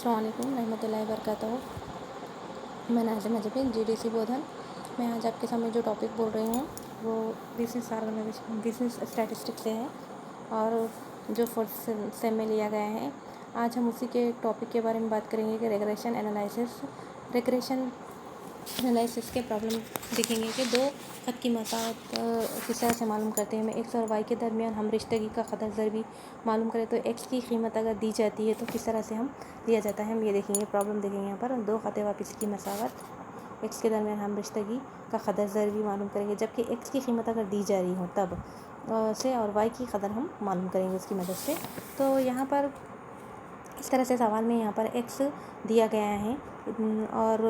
अस्सलाम वालेकुम रहमतुल्लाहि वबरकातुहू। मैं नाज़िम अजमी जीडीसी बोधन। मैं आज आपके सामने जो टॉपिक बोल रही हूँ वो बिजनेस ऑर्गेनाइजेशन बिजनेस स्टैटिस्टिक्स से है और जो फोर्थ सेम में लिया गया है। आज हम उसी के टॉपिक के बारे में बात करेंगे कि रेग्रेशन एनालिसिस के प्रॉब्लम देखेंगे कि दो ख़त की मसावत किस तरह से मालूम करते हैं। हमें एक्स और वाई के दरमियान हम रिश्ते का ख़तर ज़रूरी मालूम करें तो एक्स की कीमत अगर दी जाती है तो किस तरह से हम दिया जाता है, हम ये देखेंगे। प्रॉब्लम देखेंगे यहाँ पर दो ख़त वापसी की मसावत एक्स के दरमियान हम रिश्ते का क़दर ज़रूरी मालूम करेंगे, जबकि एक्स की कीमत अगर दी जा रही हो तब से और वाई की क़दर हम मालूम करेंगे उसकी मदद से। तो यहाँ पर इस तरह से सवाल में यहाँ पर एक्स दिया गया है और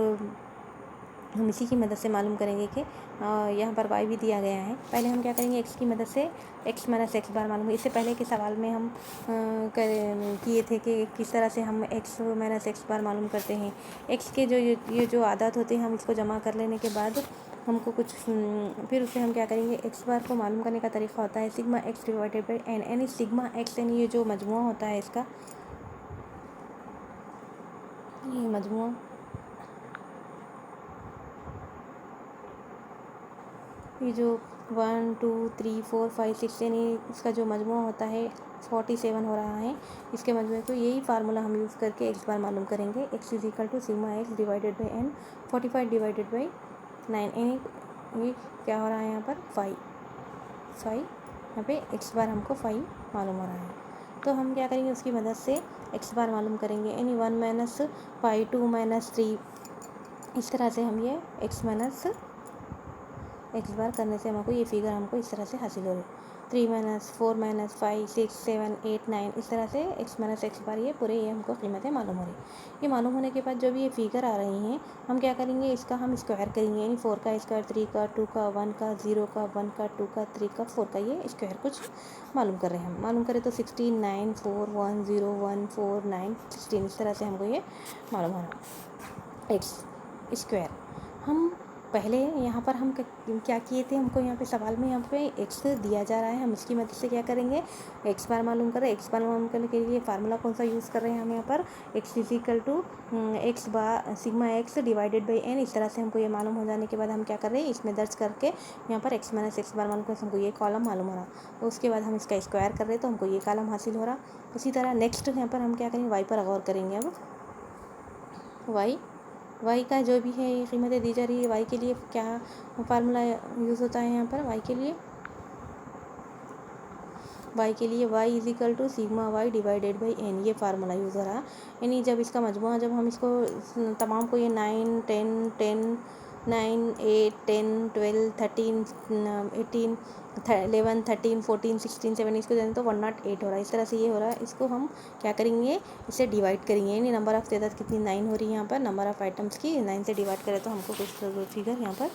हम इसी की मदद से मालूम करेंगे कि यहाँ पर वाई भी दिया गया है। पहले हम क्या करेंगे, एक्स की मदद से एक्स माइनस एक्स बार मालूम। इससे पहले के सवाल में हम किए थे कि किस तरह से हम एक्स माइनस एक्स बार मालूम करते हैं। एक्स के जो ये जो आदत होते हैं हम इसको जमा कर लेने के बाद हमको कुछ फिर उसे हम क्या करेंगे, एक्स बार को मालूम करने का तरीका होता है sigma x divided by N. यानी सिग्मा एक्स यानी ये जो मजमुआ होता है इसका, ये मजमुआ ये जो 1 2 3 4 5 6 यानी इसका जो मजमुआ होता है 47 हो रहा है। इसके मजमुए को यही फार्मूला हम यूज़ करके एक्स बार मालूम करेंगे। X is equal to sigma x divided by N 45 divided by 9। ये क्या हो रहा है यहाँ पर 5 यहाँ पे एक्स बार हमको 5 मालूम हो रहा है। तो हम क्या करेंगे, उसकी मदद से एक्स बार मालूम करेंगे। यानी 1 माइनस 5 2 माइनस 3 इस तरह से हम ये एक्स माइनस एक्स बार करने से हमको ये फिगर हमको इस तरह से हासिल हो रही है। 3 माइनस 4 माइनस 5 6 7 8 9 इस तरह से एक्स माइनस एक्स बार ये पूरे ये हमको कीमतें मालूम हो रही है। ये मालूम होने के बाद जो भी ये फिगर आ रही हैं हम क्या करेंगे, इसका हम स्क्वायर करेंगे। यानी 4 का स्क्वायर 3 का 2 का 1 का 0 का 1 का 2 का 3 का 4 का ये स्क्वायर कुछ मालूम कर रहे हैं। हम मालूम करें तो 16 9 4 1 0 1 4 9 16 इस तरह से हमको ये मालूम हो रहा एक्स स्क्वायर। हम पहले यहाँ पर हम क्या किए थे, हमको यहाँ पे सवाल में यहाँ पे एक्स दिया जा रहा है, हम इसकी मदद से क्या करेंगे, एक्स बार मालूम करें। एक्स बार मालूम करने के लिए फार्मूला कौन सा यूज़ कर रहे हैं हम यहाँ पर, X is equal to X bar sigma x divided by N. इस तरह से हमको ये मालूम हो जाने के बाद हम क्या कर रहे हैं, इसमें दर्ज करके यहाँ पर एक्स माइनस एक्स बार मालूम कर हमको ये कॉलम मालूम हो रहा। तो उसके बाद हम इसका स्क्वायर कर रहे हैं तो हमको ये कॉलम हासिल हो रहा। उसी तरह नेक्स्ट यहाँ पर हम क्या करेंगे, वाई पर गौर करेंगे। अब वाई का जो भी है ये कीमतें दी जा रही है, वाई के लिए क्या फार्मूला यूज़ होता है यहाँ पर वाई के लिए Y is equal to sigma Y divided by N, ये फार्मूला यूज़ हो रहा। यानी जब इसका मजमुआ जब हम इसको तमाम को ये 9 10 10 9 8 10 12 13 18 11 13 14 16 17 इसको दें तो 108 हो रहा है। इस तरह से ये हो रहा है। इसको हम क्या करेंगे, इसे डिवाइड करेंगे। यानी नंबर ऑफ़ तादाद कितनी 9 हो रही है यहाँ पर, नंबर ऑफ़ आइटम्स की 9 से डिवाइड करें तो हमको कुछ फिगर यहाँ पर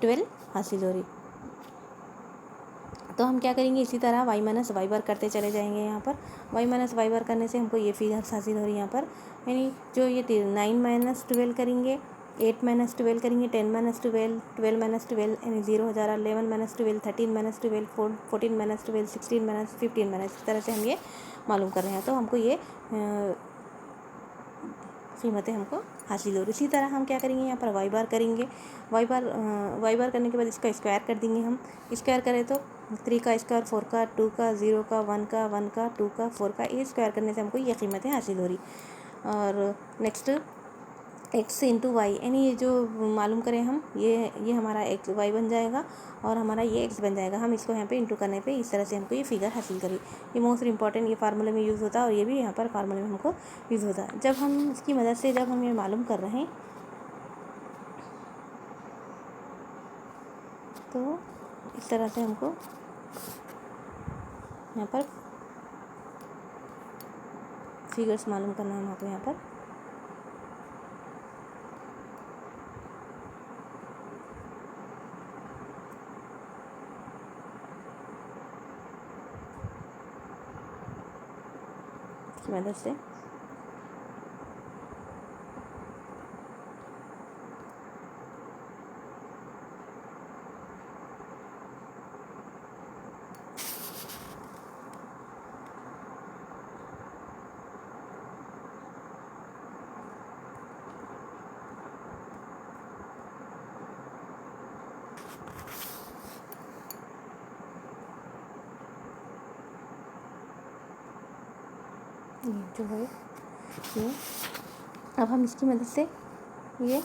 12 हासिल हो रही। तो हम क्या करेंगे, इसी तरह वाई माइनस वाई बार करते चले जाएंगे। यहाँ पर वाई माइनस वाई बार करने से हमको ये फिगर हासिल हो रही है यहाँ पर। यानी जो ये 9 माइनस 12 करेंगे, 8 माइनस 12 करेंगे, 10 माइनस 12 12 माइनस 12 यानी 0 हो जा रहा। 11 minus 12 13 minus 12 14 minus 12 16 minus 15 minus इस तरह से हम ये मालूम कर रहे हैं। तो हमको ये कीमतें हमको हासिल हो रही। इसी तरह हम क्या करेंगे, यहाँ पर वाई बार करेंगे। वाई बार करने के बाद इसका स्क्वायर कर देंगे। हम स्क्वायर करें तो 3 का स्क्वायर 4 का 2 का 0 का 1 का 1 का 2 का 4 का ये स्क्वायर करने से हमको ये कीमतें हासिल हो रही। और नेक्स्ट एक्स इंटू वाई यानी ये जो मालूम करें हम ये हमारा एक्स वाई बन जाएगा और हमारा ये एक्स बन जाएगा। हम इसको यहाँ पे इंटू करने पे इस तरह से हमको ये फिगर हासिल करी। ये मोस्ट इंपॉर्टेंट ये फार्मूले में यूज़ होता है और ये भी यहाँ पर फार्मूले में हमको यूज़ होता है। जब हम इसकी मदद से जब हम ये मालूम कर रहे हैं तो इस तरह से हमको यहाँ पर फिगर्स मालूम करना है हमको यहाँ पर। इसकी मदद से ये जो है ये अब हम इसकी मदद से ये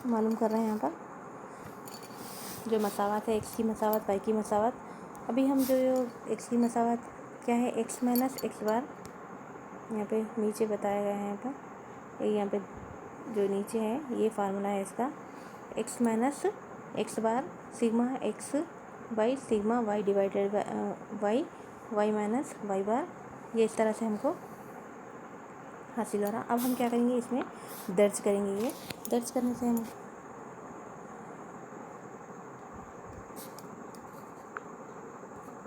मालूम कर रहे हैं यहाँ पर जो मसावत है एक्स की मसावत वाई की मसावत। अभी हम जो एक्स की मसावत क्या है, एक्स माइनस एक्स बार यहाँ पे नीचे बताया गया है। यहाँ पर यहाँ पे जो नीचे है ये फार्मूला है इसका, x minus x bar sigma x by sigma Y divided by y minus y bar. ये इस तरह से हमको हासिल हो रहा। अब हम क्या करेंगे, इसमें दर्ज करेंगे। ये दर्ज करने से हम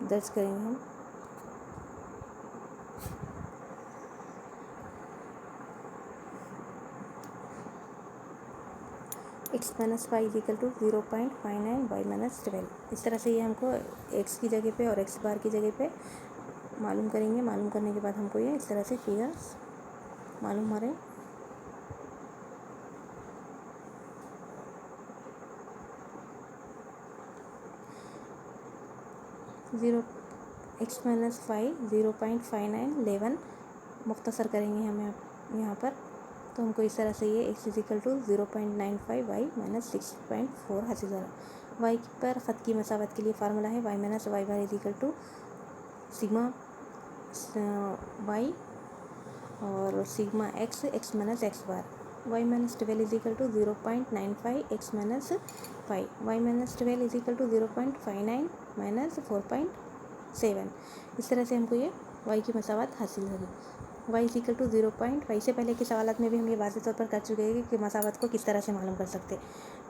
दर्ज करेंगे हम x minus Y equal to 0.59 Y minus 12। इस तरह से ये हमको एक्स की जगह पे और एक्स बार की जगह पे मालूम करेंगे। मालूम करने के बाद हमको ये इस तरह से फिगर्स मालूम हो रहे हैं। एक्स माइनस फाइव 0.5911 मुख्तसर करेंगे हम यहाँ पर। तो हमको इस तरह से ये X is equal to 0.95 Y minus 6.4 हासिल हो रहा। वाई पर ख़त की मसावत के लिए फार्मूला है y minus y bar equal to sigma y और sigma x x minus x bar. Y minus 12 equal to 0.95 x minus 5 y minus 12 equal to 0.59 minus 4.7। इस तरह से हमको ये वाई की मसावत हासिल होगी। वाई इजिकल टू 0.5 से पहले के सवालात में भी हम ये वाज़ेह तौर पर कर चुके हैं कि मसावत को किस तरह से मालूम कर सकते।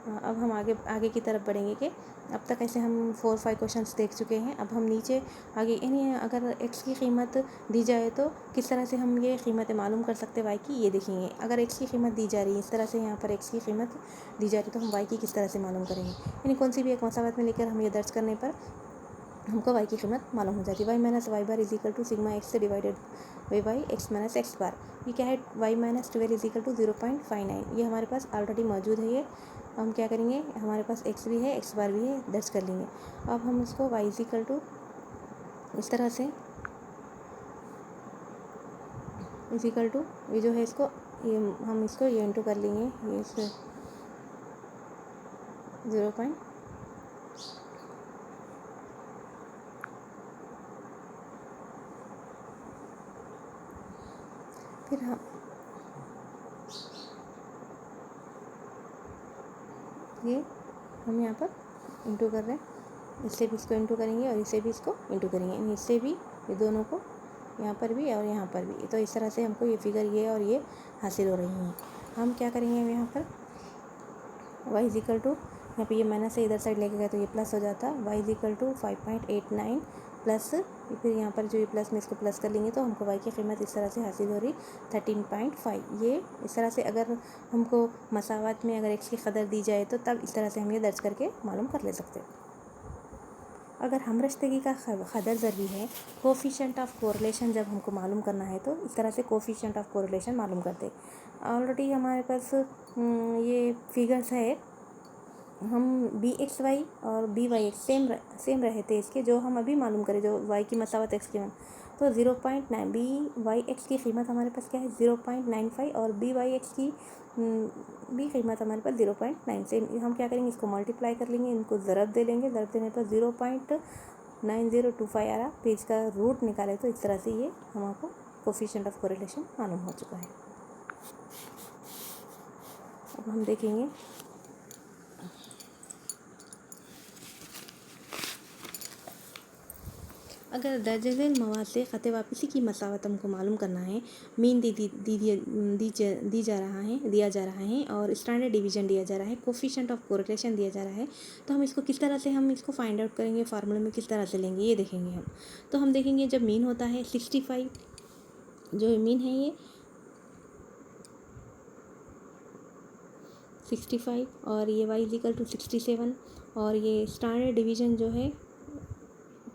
अब हम आगे की तरफ बढ़ेंगे कि अब तक ऐसे हम 4-5 क्वेश्चंस देख चुके हैं। अब हम नीचे आगे यानी अगर एक्स की कीमत दी जाए तो किस तरह से हम ये कीमतें मालूम कर सकते वाई की, ये देखेंगे। अगर एक्स की कीमत दी जा रही है इस तरह से, यहाँ पर एक्स की कीमत दी जा रही है तो हम वाई की किस तरह से मालूम करेंगे। यानी कौन सी भी एक मसावत में लेकर हम ये दर्ज करने पर हमको वाई की कीमत मालूम हो जाती है। Y minus y bar equal to sigma x से divided by y x minus x bar. ये क्या है, वाई माइनस 12 इजिकल टू 0.59। ये हमारे पास ऑलरेडी मौजूद है। ये हम क्या करेंगे, हमारे पास एक्स भी है एक्स बार भी है, दर्ज कर लेंगे। अब हम इसको वाई इजिकल टू इस तरह से इजिकल टू ये जो है इसको ये हम इसको ये इंटू कर लेंगे, ये 0. फिर हम यहाँ पर इंटू कर रहे हैं, इससे भी इसको इंटू करेंगे और इससे भी इसको इंटू करेंगे, इससे भी ये दोनों को यहाँ पर भी और यहाँ पर भी। तो इस तरह से हमको ये फिगर ये और ये हासिल हो रही हैं। हम क्या करेंगे यहाँ पर वाई इजिकल टू यहाँ पे ये माइनस से इधर साइड लेके गए तो ये प्लस हो जाता। वाई इजिकल टू 5.89 प्लस फिर यहाँ पर जो ये प्लस में इसको प्लस कर लेंगे तो हमको वाई की कीमत इस तरह से हासिल हो रही 13.5। ये इस तरह से अगर हमको मसावत में अगर एक्स की कदर दी जाए तो तब इस तरह से हम ये दर्ज करके मालूम कर ले सकते हैं। अगर हमरस्तगी का कदर ज़रूरी है, कोफिशिएंट ऑफ कोरिलेशन जब हमको मालूम करना है तो इस तरह से कोफिशिएंट ऑफ कोरिलेशन मालूम करते। ऑलरेडी हमारे पास ये फिगर्स है, हम बी एक्स वाई और बी वाई एक्स सेम रहे थे इसके, जो हम अभी मालूम करें जो वाई की मसावत एक्स की तो 0.9 बी वाई एक्स की कीमत हमारे पास क्या है 0.95 और बी वाई एक्स की भी कीमत हमारे पास 0.9 से हम क्या करेंगे, इसको मल्टीप्लाई कर लेंगे, इनको ज़रब दे लेंगे। ज़रब देने पर 0.9025 आ रहा। फिर इसका रूट निकाले तो इस तरह से ये हमको कोफिशिएंट ऑफ कोरिलेशन मालूम हो चुका है। अब हम देखेंगे अगर दर्ज झेल मवाद से ख़त वापसी की मसावत हमको मालूम करना है, मीन दिया जा रहा है और स्टैंडर्ड डिवीजन दिया जा रहा है, कोफिशिएंट ऑफ कोरिलेशन दिया जा रहा है, तो हम इसको किस तरह से हम इसको फाइंड आउट करेंगे, फार्मूले में किस तरह से लेंगे ये देखेंगे हम। तो हम देखेंगे जब मीन होता है 65, जो मीन है ये 65 और ये वाई इजिकल टू 67 और ये स्टैंडर्ड डिवीजन जो है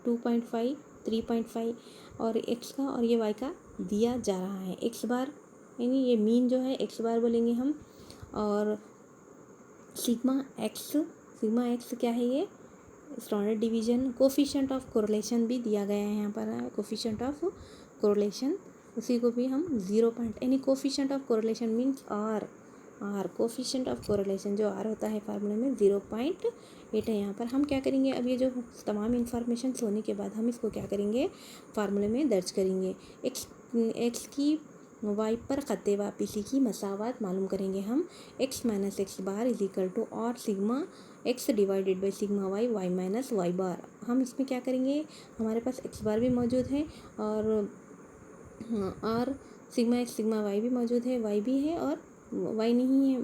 2.5 3.5 और एक्स का और ये वाई का दिया जा रहा है। एक्स बार यानी ये मीन जो है एक्स बार बोलेंगे हम, और सिग्मा एक्स सिग्मा एक्स क्या है, ये standard division. Coefficient of correlation भी दिया गया है यहाँ पर, कोफिशिएंट ऑफ कोरिलेशन, उसी को भी हम 0 यानी coefficient of correlation means R coefficient of correlation जो आर होता है फार्मूले में 0.8 है। यहाँ पर हम क्या करेंगे, अब ये जो तमाम इंफॉर्मेशन होने के बाद हम इसको क्या करेंगे, फार्मूले में दर्ज करेंगे। एक्स की वाई पर ख़त्ते वापसी की मसावत मालूम करेंगे हम। X minus x bar is equal to और sigma x divided by sigma y y minus y bar. हम इसमें क्या करेंगे, हमारे पास एक्स बार भी मौजूद है और सिग्मा एक्स सिग्मा वाई भी मौजूद है, वाई भी है और वाई नहीं है,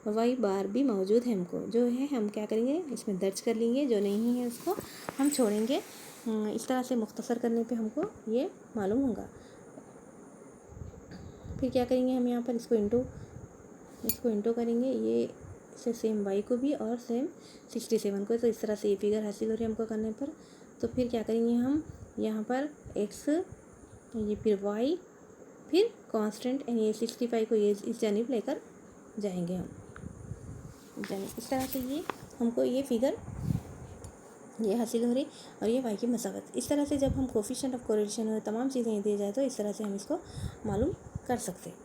वाई बार भी मौजूद है। हमको जो है हम क्या करेंगे, इसमें दर्ज कर लेंगे, जो नहीं है उसको हम छोड़ेंगे। इस तरह से मुख्तसर करने पे हमको ये मालूम होगा। फिर क्या करेंगे हम यहाँ पर इसको इंटू करेंगे, ये से सेम वाई को भी और सेम 67 को। तो इस तरह से ये फिगर हासिल हो रही है हमको करने पर। तो फिर क्या करेंगे हम यहाँ पर एक्स, ये फिर वाई, फिर कांस्टेंट यानी ये 65 को ये इस जानिब लेकर जाएंगे हम इस तरह से ये हमको ये फिगर ये हासिल हो रही और ये वाई की मसावत। इस तरह से जब हम कोफिशिएंट ऑफ कोरिलेशन और तमाम चीज़ें ये दी जाए तो इस तरह से हम इसको मालूम कर सकते हैं।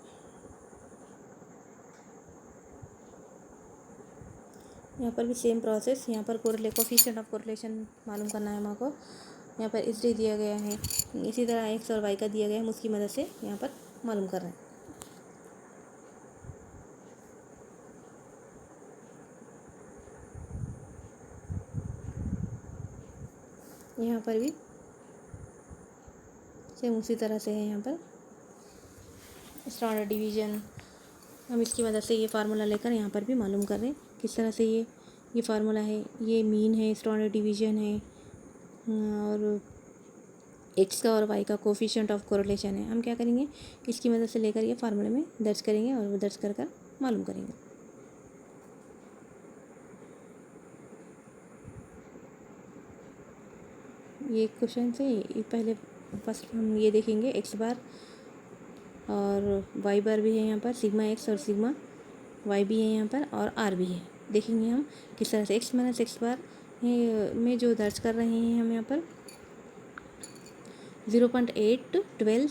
यहाँ पर भी सेम प्रोसेस, यहाँ पर कोफिशिएंट ऑफ कोरिलेशन मालूम करना है हमारे को। यहाँ पर इस डे दिया गया है, इसी तरह एक्स और वाई का दिया गया है, हम उसकी मदद से यहाँ पर मालूम कर रहे हैं। यहाँ पर भी सेम उसी तरह से है, यहाँ पर स्टैंडर्ड डिवीजन हम इसकी मदद से ये फार्मूला लेकर यहाँ पर भी मालूम कर रहे हैं किस तरह से ये फार्मूला है, ये मीन है, स्टैंडर्ड डिवीजन है और एक्स का और वाई का कोफिशिएंट ऑफ कोरिलेशन है। हम क्या करेंगे, इसकी मदद से लेकर ये फार्मूले में दर्ज करेंगे और वो दर्ज कर मालूम करेंगे। ये क्वेश्चन से पहले फर्स्ट हम ये देखेंगे, एक्स बार और वाई बार भी है यहाँ पर, सिग्मा एक्स और सिग्मा वाई भी है यहाँ पर और आर भी है। देखेंगे हम किस तरह से एक्स माइनस एक्स बार में जो दर्ज कर रहे हैं हम यहाँ पर 0.8 12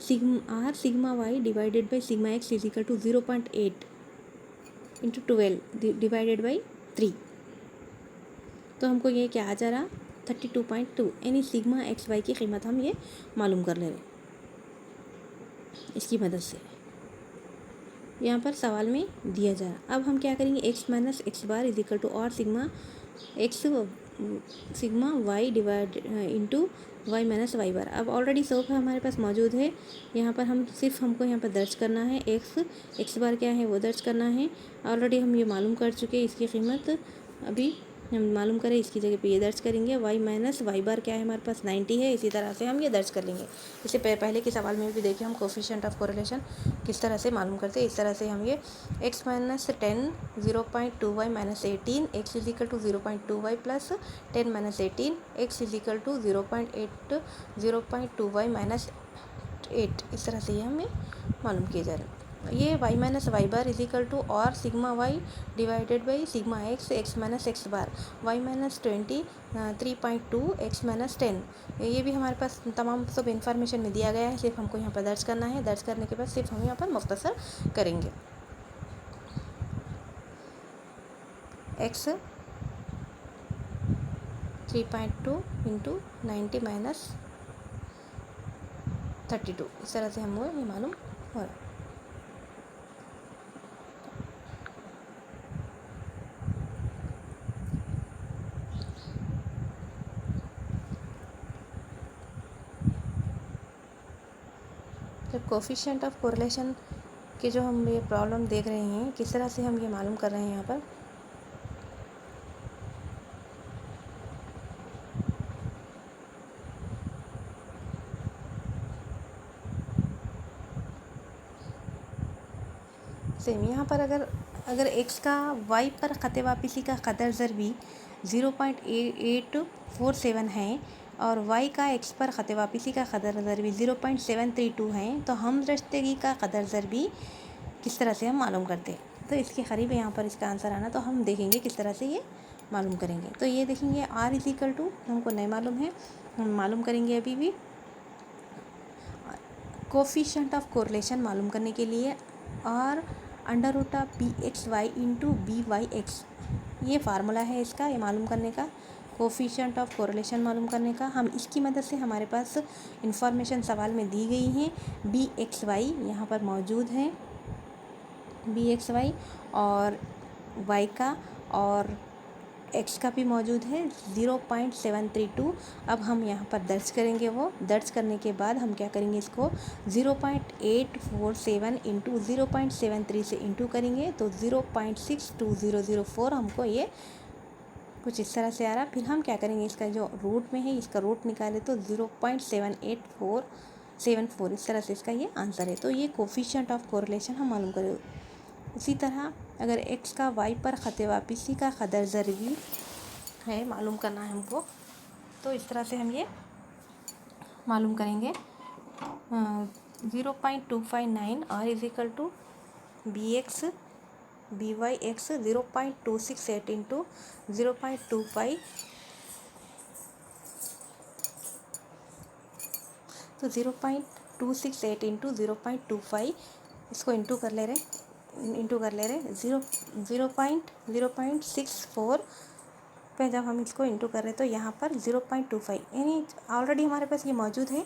3 sigma Y divided by sigma X is equal to 0.8 into 12 divided by 3। तो हमको ये क्या आ जा रहा 32.2 यानी सिग्मा एक्स वाई की कीमत हम ये मालूम कर ले रहे हैं इसकी मदद से, यहाँ पर सवाल में दिया जा रहा। अब हम क्या करेंगे, x minus x bar is equal to और sigma y divide into y minus y bar. अब ऑलरेडी सब हमारे पास मौजूद है, यहाँ पर हम सिर्फ हमको यहाँ पर दर्ज करना है, एक्स बार क्या है वो दर्ज करना है। ऑलरेडी हम ये मालूम कर चुके हैं, इसकी कीमत अभी हम मालूम करें, इसकी जगह पे ये दर्ज करेंगे। वाई माइनस वाई बार क्या है हमारे पास 90 है, इसी तरह से हम ये दर्ज कर लेंगे। इससे पहले के सवाल में भी देखिए हम कोफिशिएंट ऑफ कोरिलेशन किस तरह से मालूम करते हैं। इस तरह से हम ये X minus 10 0.2 Y minus 18 X is equal to 0.2 Y plus 10 minus 18 X is equal to 0.2 Y minus 8, इस तरह से ये हमें मालूम किए जा रहे हैं। ये y minus y bar is equal to और sigma Y divided by sigma x minus x bar y minus 23.2 x minus 10। ये भी हमारे पास तमाम सब इन्फॉर्मेशन में दिया गया है, सिर्फ हमको यहाँ पर दर्ज करना है। दर्ज करने के बाद सिर्फ हम यहाँ पर मुख्तसर करेंगे। एक्स 3.2 इंटू 90 माइनस 32, इस तरह से हमको ये मालूम हो रहा है। जब कोफिशिएंट ऑफ कोरिलेशन के जो हम ये प्रॉब्लम देख रहे हैं, किस तरह से हम ये मालूम कर रहे हैं यहाँ पर, सेम यहाँ पर अगर एक्स का वाई पर ख़त्ते वापसी का कदर ज़रबी 0.847 है और वाई का एक्स पर ख़त्ते वापसी का कदर ज़रबी 0.732 है, तो हम रश्तगी का कदर ज़रबी किस तरह से हम मालूम करते हैं। तो इसके करीब यहाँ पर इसका आंसर आना, तो हम देखेंगे किस तरह से ये मालूम करेंगे। तो ये देखेंगे r इज इक्वल टू, हमको नहीं मालूम है, हम मालूम करेंगे अभी भी। कोफिशिएंट ऑफ कोरिलेशन मालूम करने के लिए r under root of B X Y into B Y X, ये फार्मूला है इसका, ये मालूम करने का, कोफिशिएंट ऑफ कोरिलेशन मालूम करने का। हम इसकी मदद से, हमारे पास इंफॉर्मेशन सवाल में दी गई है, बी एक्स वाई यहाँ पर मौजूद है, बी एक्स वाई और वाई का और एक्स का भी मौजूद है 0.732। अब हम यहाँ पर दर्ज करेंगे, वो दर्ज करने के बाद हम क्या करेंगे, इसको 0.847 इंटू 0.73 से इंटू करेंगे तो 0.62004 हमको ये कुछ इस तरह से आ रहा। फिर हम क्या करेंगे, इसका जो रूट में है इसका रूट निकाले तो 0.78474, इस तरह से इसका ये आंसर है। तो ये कोफिशिएंट ऑफ कोरिलेशन हम मालूम करें। इसी तरह अगर x का y पर ख़त वापसी का कदर ज़रूरी है, मालूम करना है हमको, तो इस तरह से हम ये मालूम करेंगे। 0.259 r is equal to B X B Y X 0.268 into 0.25, तो 0.268 इंटू 0.25, इसको इंटू कर ले रहे 0.64 पे जब हम इसको इंटू कर रहे तो यहाँ पर 0.25, यानी ऑलरेडी हमारे पास ये मौजूद है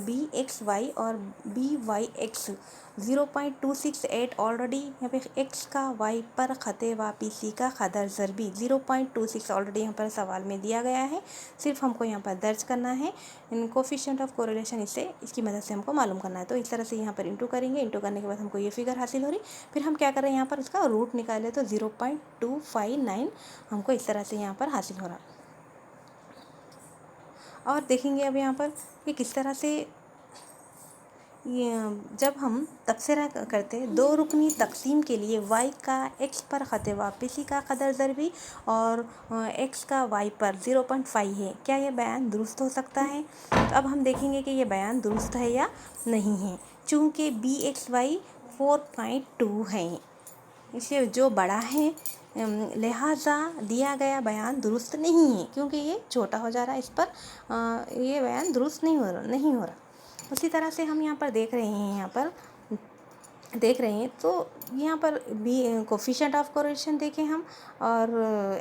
बी एक्स वाई और बी वाई एक्स 0.268 ऑलरेडी यहाँ पे x का y पर ख़त वापसी का कदर ज़रबी 0.26 ऑलरेडी यहाँ पर सवाल में दिया गया है, सिर्फ हमको यहाँ पर दर्ज करना है। इन कोफिशिएंट ऑफ कोरिलेशन इसकी मदद से हमको मालूम करना है। तो इस तरह से यहाँ पर इंटू करेंगे, इंटू करने के बाद हमको ये फिगर हासिल हो रही। फिर हम क्या कर रहे हैं, यहाँ पर उसका रूट निकाले तो 0.259 हमको इस तरह से यहाँ पर हासिल हो रहा। और देखेंगे अब यहाँ पर कि किस तरह से ये जब हम तबसरा करते दो रुकनी तकसीम के लिए y का x पर ख़त वापसी का कदर ज़रबी और x का y पर 0.5 है, क्या यह बयान दुरुस्त हो सकता है? तो अब हम देखेंगे कि ये बयान दुरुस्त है या नहीं है। चूँकि बी एक्स वाई 4.2 है, इसे जो बड़ा है, लिहाजा दिया गया बयान दुरुस्त नहीं है, क्योंकि ये छोटा हो जा रहा है, इस पर ये बयान दुरुस्त नहीं हो रहा। उसी तरह से हम यहाँ पर देख रहे हैं, तो यहाँ पर भी कोफिशिएंट ऑफ कोरिलेशन देखें हम, और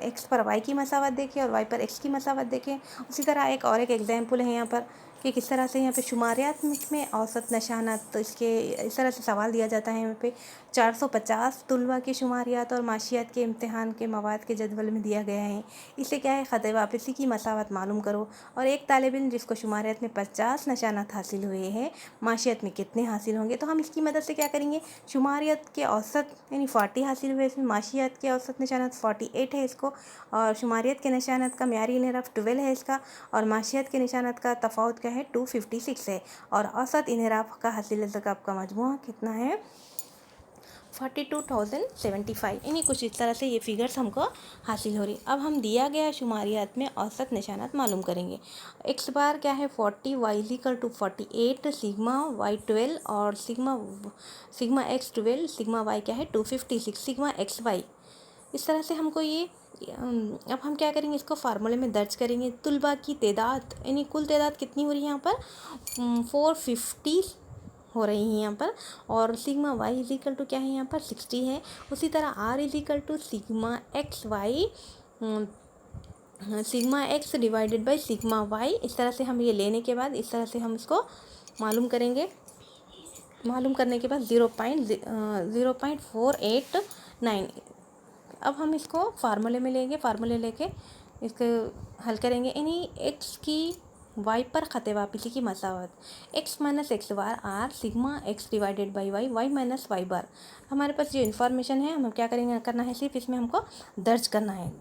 x पर y की मसावत देखें और y पर x की मसावत देखें। उसी तरह एक एग्जाम्पल है यहाँ पर कि किस तरह से यहाँ पे शुमारियात में औसत नशानात, तो इसके इस तरह से सवाल दिया जाता है। यहाँ पे 450 तुलबा के शुमारियात और माशियात के इम्तिहान के मवाद के जदवल में दिया गया है। इससे क्या है, ख़त वापसी की मसावत मालूम करो। और एक तालिब इल्म जिसको शुमारियात में 50 नशानात हासिल हुए हैं, माशियात में कितने हासिल होंगे, तो हम इसकी मदद से क्या करेंगे, शुमारियात के औसत यानी 40 हासिल हुए, इसमें माशियात के औसत निशानात 48 है इसको, और शुमारियात के निशानात का म्यारी इनहराफ 12 है इसका, और माशियात के निशानात का तफावत क्या है 256 है, और औसत इनहराफ का हासिल ज़काब का मजमूआ कितना है 42,075। यानी कुछ इस तरह से ये फिगर्स हमको हासिल हो रही। अब हम दिया गया शुमारियात में औसत निशानात मालूम करेंगे। एक्स बार क्या है 40, Y equal to 48, sigma Y 12 और सिग्मा एक्स 12, सिग्मा वाई क्या है 256, सिग्मा एक्स वाई। इस तरह से हमको ये अब हम क्या करेंगे, इसको फार्मूले में दर्ज करेंगे। तुलबा की तादाद यानी कुल तादाद कितनी हो रही है यहाँ पर 450 हो रही है यहाँ पर, और sigma Y is equal to क्या है यहाँ पर 60 है। उसी तरह R is equal to sigma X Y sigma x divided by sigma Y. इस तरह से हम ये लेने के बाद इस तरह से हम इसको मालूम करेंगे। मालूम करने के बाद 0.489। अब हम इसको फार्मूले में लेंगे, फार्मूले लेके इसको हल करेंगे। यानी एक्स की वाई पर ख़त वापसी की मसावत x minus x bar r sigma x divided by y, y minus y bar. हमारे पास जो इन्फॉर्मेशन है हम क्या करेंगे, करना है सिर्फ इसमें हमको दर्ज करना है।